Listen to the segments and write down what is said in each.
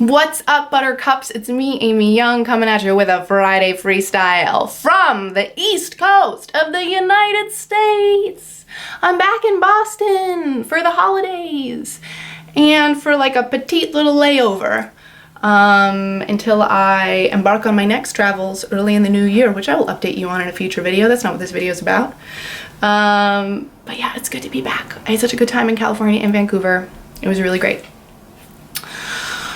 What's up, Buttercups? It's me, Amy Young, coming at you with a Friday freestyle from the East Coast of the United States. I'm back in Boston for the holidays and for like a petite little layover until I embark on my next travels early in the new year, which I will update you on in a future video. That's not what this video is about. But yeah, it's good to be back. I had such a good time in California and Vancouver. It was really great.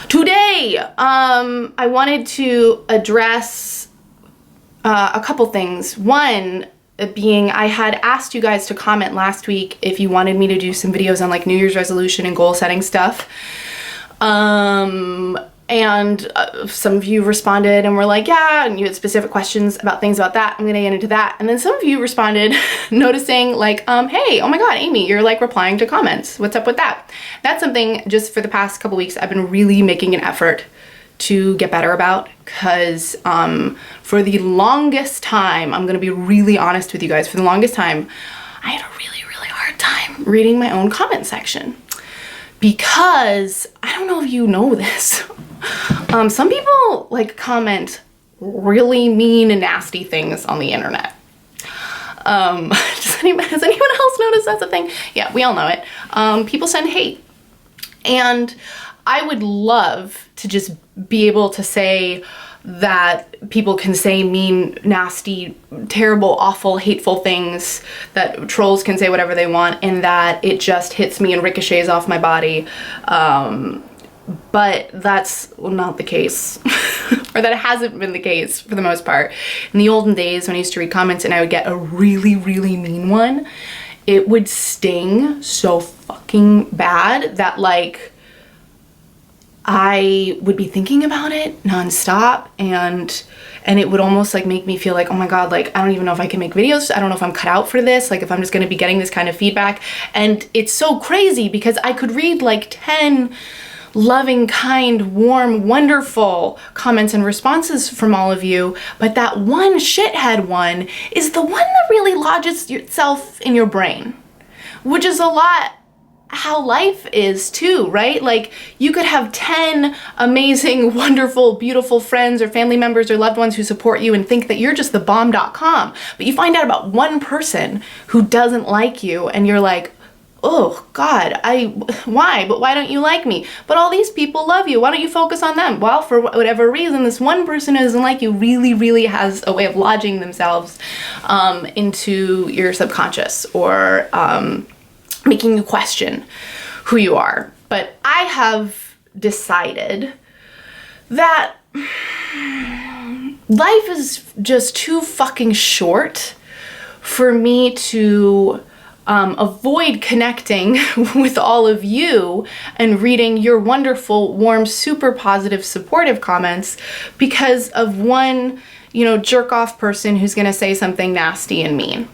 Today, I wanted to address a couple things. One being, I had asked you guys to comment last week if you wanted me to do some videos on like New Year's resolution and goal setting stuff. And some of you responded and were like, yeah, and you had specific questions about things about that. I'm gonna get into that. And then some of you responded noticing like, hey, oh my God, Amy, you're like replying to comments. What's up with that? That's something just for the past couple weeks I've been really making an effort to get better about, because for the longest time, I'm gonna be really honest with you guys, for the longest time, I had a really, really hard time reading my own comment section. Because, I don't know if you know this, some people like comment really mean and nasty things on the internet. Has anyone else noticed that's a thing? Yeah, we all know it. People send hate. And I would love to just be able to say that people can say mean, nasty, terrible, awful, hateful things, that trolls can say whatever they want, and that it just hits me and ricochets off my body. But that's not the case, or that hasn't been the case for the most part. In the olden days when I used to read comments and I would get a really, really mean one, it would sting so fucking bad that like I would be thinking about it nonstop, and it would almost like make me feel like, oh my God, like I don't even know if I can make videos. I don't know if I'm cut out for this, like if I'm just gonna be getting this kind of feedback. And it's so crazy because I could read like 10 loving, kind, warm, wonderful comments and responses from all of you, but that one shithead one is the one that really lodges itself in your brain, which is a lot how life is too, right? Like you could have 10 amazing, wonderful, beautiful friends or family members or loved ones who support you and think that you're just the bomb.com, but you find out about one person who doesn't like you and you're like, oh God, why? But why don't you like me? But all these people love you. Why don't you focus on them? Well, for whatever reason, this one person who doesn't like you really, really has a way of lodging themselves into your subconscious, or making you question who you are. But I have decided that life is just too fucking short for me to avoid connecting with all of you and reading your wonderful, warm, super positive, supportive comments because of one, jerk off person who's gonna say something nasty and mean.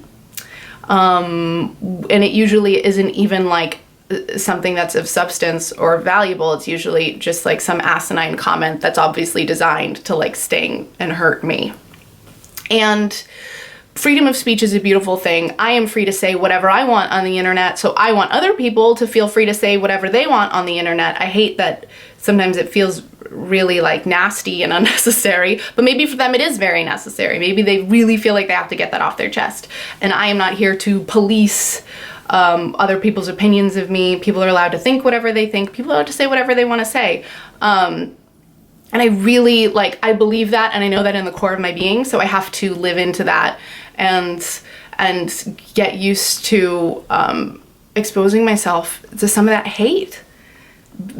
And it usually isn't even like something that's of substance or valuable. It's usually just like some asinine comment that's obviously designed to like sting and hurt me. And freedom of speech is a beautiful thing. I am free to say whatever I want on the internet, so I want other people to feel free to say whatever they want on the internet. I hate that sometimes it feels really like nasty and unnecessary, but maybe for them it is very necessary. Maybe they really feel like they have to get that off their chest. And I am not here to police other people's opinions of me. People are allowed to think whatever they think. People are allowed to say whatever they want to say. And I really I believe that, and I know that in the core of my being, so I have to live into that and get used to exposing myself to some of that hate,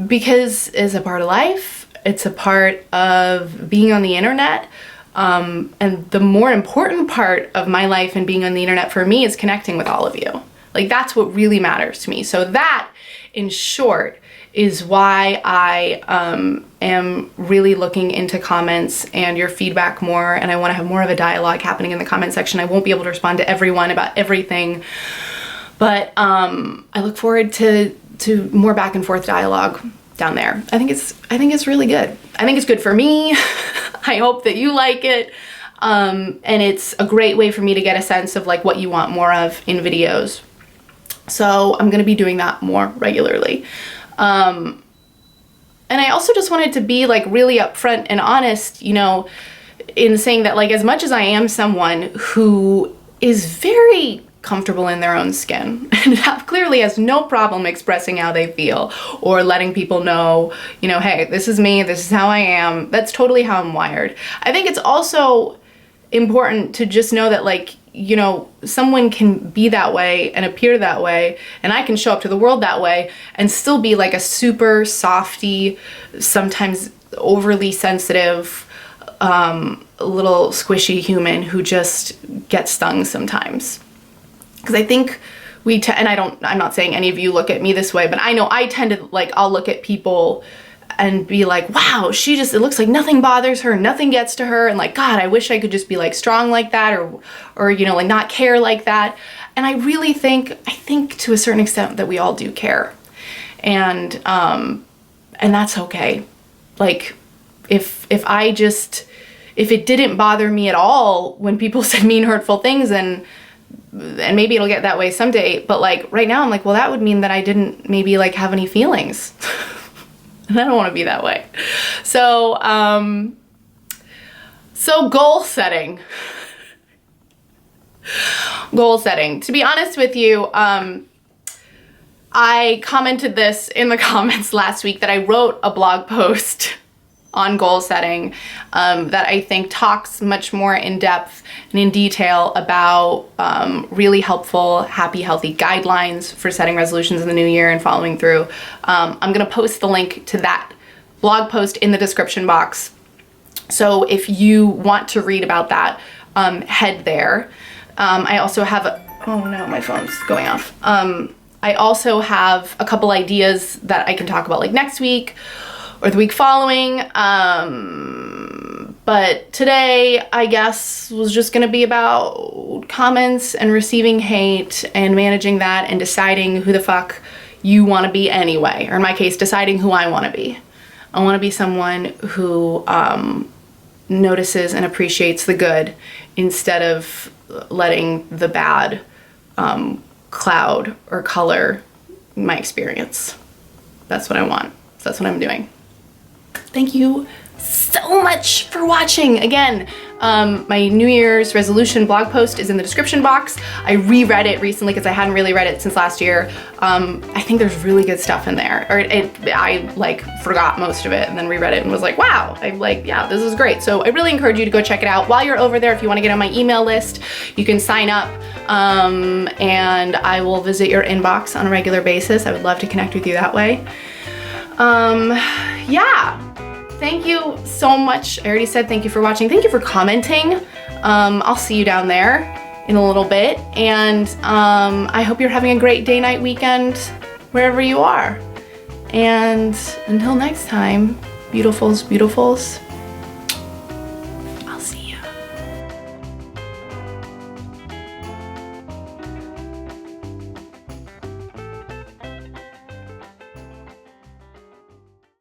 because it's a part of life. It's a part of being on the internet. And the more important part of my life and being on the internet for me is connecting with all of you. Like that's what really matters to me. So that, in short, is why I am really looking into comments and your feedback more, and I want to have more of a dialogue happening in the comment section. I won't be able to respond to everyone about everything, but I look forward to more back and forth dialogue down there. I think it's really good. I think it's good for me. I hope that you like it. And it's a great way for me to get a sense of like what you want more of in videos. So I'm gonna be doing that more regularly. And I also just wanted to be like really upfront and honest, you know, in saying that like as much as I am someone who is very comfortable in their own skin and clearly has no problem expressing how they feel or letting people know, you know, hey, this is me, this is how I am, that's totally how I'm wired. I think it's also important to just know that like, you know, someone can be that way and appear that way, and I can show up to the world that way and still be like a super softy, sometimes overly sensitive, little squishy human who just gets stung sometimes. Because I think and I'm not saying any of you look at me this way, but I know I tend to like, I'll look at people and be like, wow, it looks like nothing bothers her, nothing gets to her, and like, God, I wish I could just be like strong like that, or you know, like not care like that. And I really think to a certain extent that we all do care, and that's okay. Like, if it didn't bother me at all when people said mean, hurtful things, and maybe it'll get that way someday, but like right now I'm like, well, that would mean that I didn't maybe like have any feelings. And I don't want to be that way. So, goal setting. Goal setting. To be honest with you, I commented this in the comments last week that I wrote a blog post on goal setting that I think talks much more in depth and in detail about really helpful, happy, healthy guidelines for setting resolutions in the new year and following through. I'm gonna post the link to that blog post in the description box. So if you want to read about that, head there. I also have oh no, my phone's going off. I also have a couple ideas that I can talk about like next week or the week following. But today, I guess, was just gonna be about comments and receiving hate and managing that and deciding who the fuck you wanna be anyway. Or in my case, deciding who I wanna be. I wanna be someone who notices and appreciates the good instead of letting the bad cloud or color my experience. That's what I want. So that's what I'm doing. Thank you so much for watching. Again, my New Year's resolution blog post is in the description box. I reread it recently because I hadn't really read it since last year. I think there's really good stuff in there. I like forgot most of it and then reread it and was like, wow, yeah, this is great. So I really encourage you to go check it out. While you're over there, if you want to get on my email list, you can sign up and I will visit your inbox on a regular basis. I would love to connect with you that way. Yeah. Thank you so much. I already said thank you for watching. Thank you for commenting. I'll see you down there in a little bit. And I hope you're having a great day, night, weekend, wherever you are. And until next time, beautifuls, beautifuls.